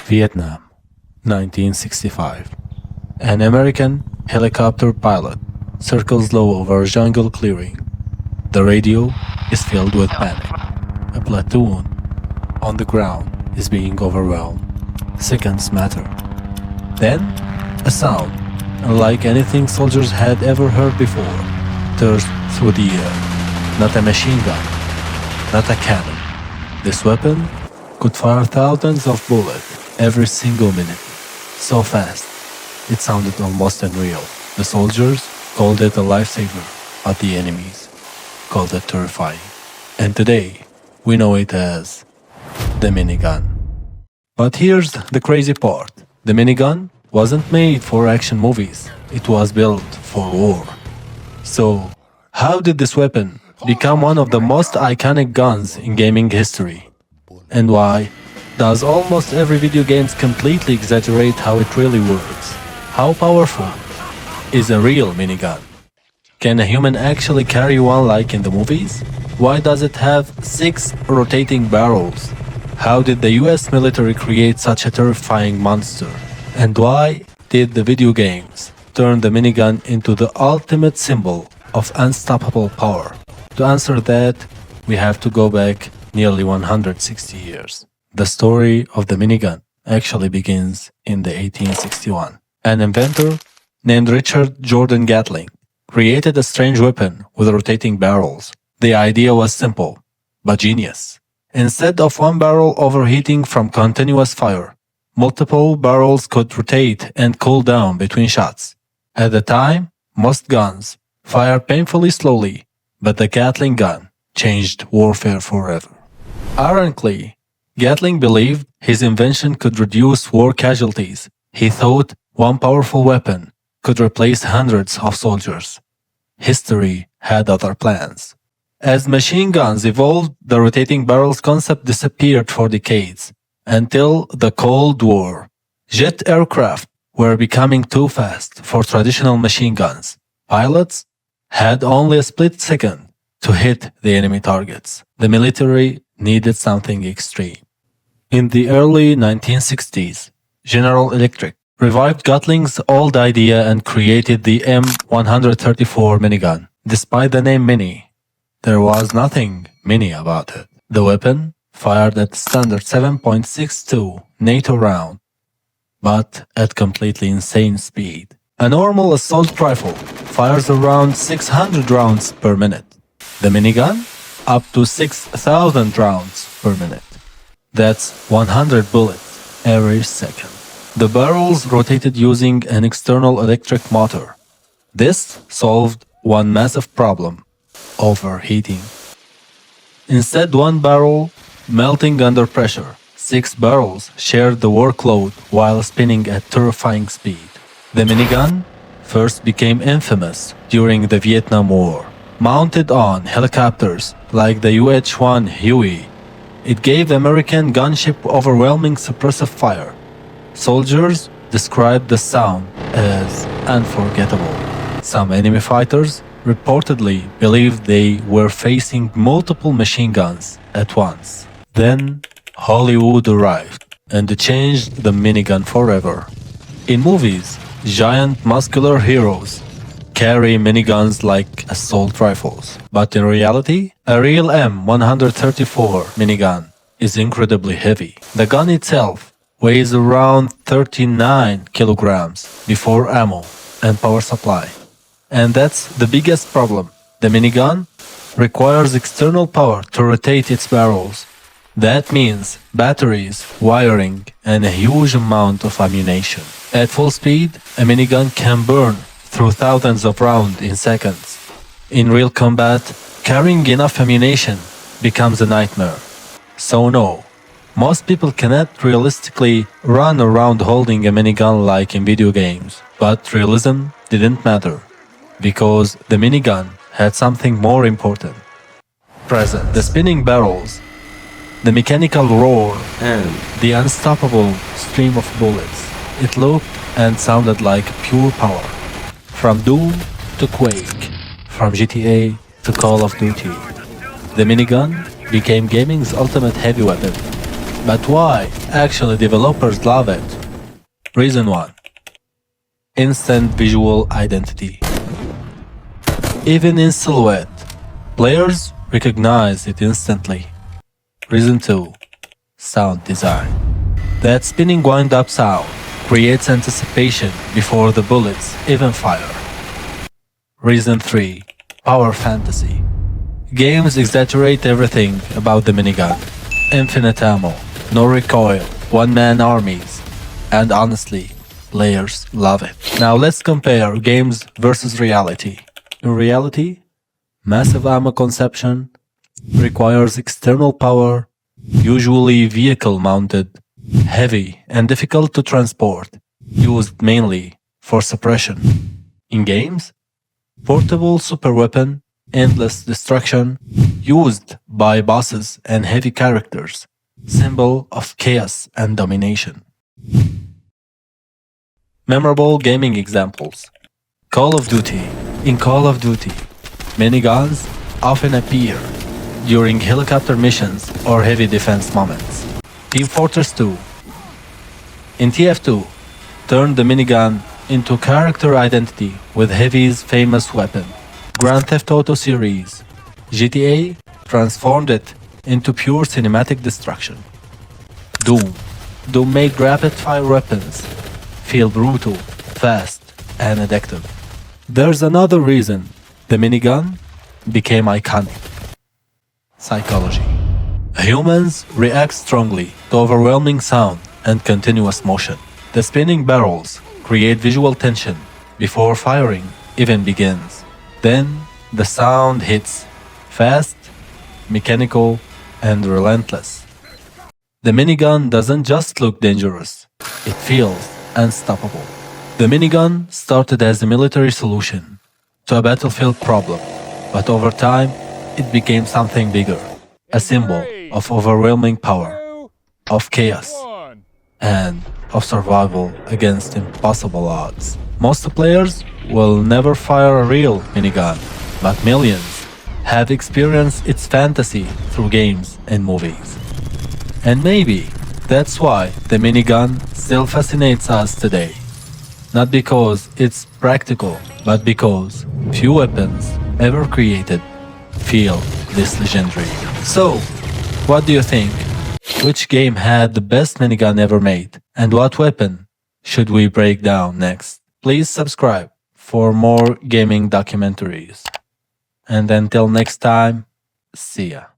Vietnam, 1965. An American helicopter pilot circles low over a jungle clearing. The radio is filled with panic. A platoon on the ground is being overwhelmed. Seconds matter. Then, a sound, unlike anything soldiers had ever heard before, tears through the air. Not a machine gun, not a cannon. This weapon could fire thousands of bullets every single minute. So fast, it sounded almost unreal. The soldiers called it a lifesaver, but the enemies called it terrifying. And today, we know it as the minigun. But here's the crazy part. The minigun wasn't made for action movies. It was built for war. So, how did this weapon become one of the most iconic guns in gaming history? And why does almost every video game completely exaggerate how it really works? How powerful is a real minigun? Can a human actually carry one like in the movies? Why does it have 6 rotating barrels? How did the US military create such a terrifying monster? And why did the video games turn the minigun into the ultimate symbol of unstoppable power? To answer that, we have to go back nearly 160 years. The story of the minigun actually begins in the 1861. An inventor named Richard Jordan Gatling created a strange weapon with rotating barrels. The idea was simple, but genius. Instead of one barrel overheating from continuous fire, multiple barrels could rotate and cool down between shots. At the time, most guns fired painfully slowly, but the Gatling gun changed warfare forever. Ironically, Gatling believed his invention could reduce war casualties. He thought one powerful weapon could replace hundreds of soldiers. History had other plans. As machine guns evolved, the rotating barrels concept disappeared for decades, until the Cold War. Jet aircraft were becoming too fast for traditional machine guns. Pilots had only a split second to hit the enemy targets. The military needed something extreme. In the early 1960s, General Electric revived Gatling's old idea and created the M134 minigun. Despite the name Mini, there was nothing mini about it. The weapon fired at standard 7.62 NATO round, but at completely insane speed. A normal assault rifle fires around 600 rounds per minute. The minigun, up to 6,000 rounds per minute. That's 100 bullets every second. The barrels rotated using an external electric motor. This solved one massive problem: overheating. Instead, one barrel melting under pressure. 6 barrels shared the workload while spinning at terrifying speed. The minigun first became infamous during the Vietnam War. Mounted on helicopters like the UH-1 Huey, it gave American gunship overwhelming suppressive fire. Soldiers described the sound as unforgettable. Some enemy fighters reportedly believed they were facing multiple machine guns at once. Then Hollywood arrived and changed the minigun forever. In movies, giant muscular heroes carry miniguns like assault rifles. But in reality, a real M134 minigun is incredibly heavy. The gun itself weighs around 39 kilograms before ammo and power supply. And that's the biggest problem. The minigun requires external power to rotate its barrels. That means batteries, wiring, and a huge amount of ammunition. At full speed, a minigun can burn through thousands of rounds in seconds. In real combat, carrying enough ammunition becomes a nightmare. So no, most people cannot realistically run around holding a minigun like in video games. But realism didn't matter, because the minigun had something more important present: the spinning barrels, the mechanical roar, and the unstoppable stream of bullets. It looked and sounded like pure power. From Doom to Quake, from GTA to Call of Duty, the minigun became gaming's ultimate heavy weapon. But why actually developers love it? Reason 1. Instant visual identity. Even in silhouette, players recognize it instantly. Reason 2. Sound design. That spinning wind-up sound creates anticipation before the bullets even fire. Reason 3. Power fantasy. Games exaggerate everything about the minigun. Infinite ammo, no recoil, one-man armies, and honestly, players love it. Now let's compare games versus reality. In reality, massive ammo consumption requires external power, usually vehicle-mounted, heavy and difficult to transport, used mainly for suppression. In games, portable superweapon, endless destruction, used by bosses and heavy characters, symbol of chaos and domination. Memorable gaming examples. Call of Duty. In Call of Duty, miniguns often appear during helicopter missions or heavy defense moments. Team Fortress 2. In TF2, turned the minigun into character identity with Heavy's famous weapon. Grand Theft Auto series. GTA transformed it into pure cinematic destruction. Doom. Doom made rapid-fire weapons feel brutal, fast, and addictive. There's another reason the minigun became iconic. Psychology. Humans react strongly to overwhelming sound and continuous motion. The spinning barrels create visual tension before firing even begins. Then the sound hits, fast, mechanical, and relentless. The minigun doesn't just look dangerous, it feels unstoppable. The minigun started as a military solution to a battlefield problem, but over time it became something bigger, a symbol of overwhelming power, of chaos, and of survival against impossible odds. Most players will never fire a real minigun, but millions have experienced its fantasy through games and movies. And maybe that's why the minigun still fascinates us today. Not because it's practical, but because few weapons ever created feel this legendary. So, what do you think? Which game had the best minigun ever made? And what weapon should we break down next? Please subscribe for more gaming documentaries. And until next time, see ya.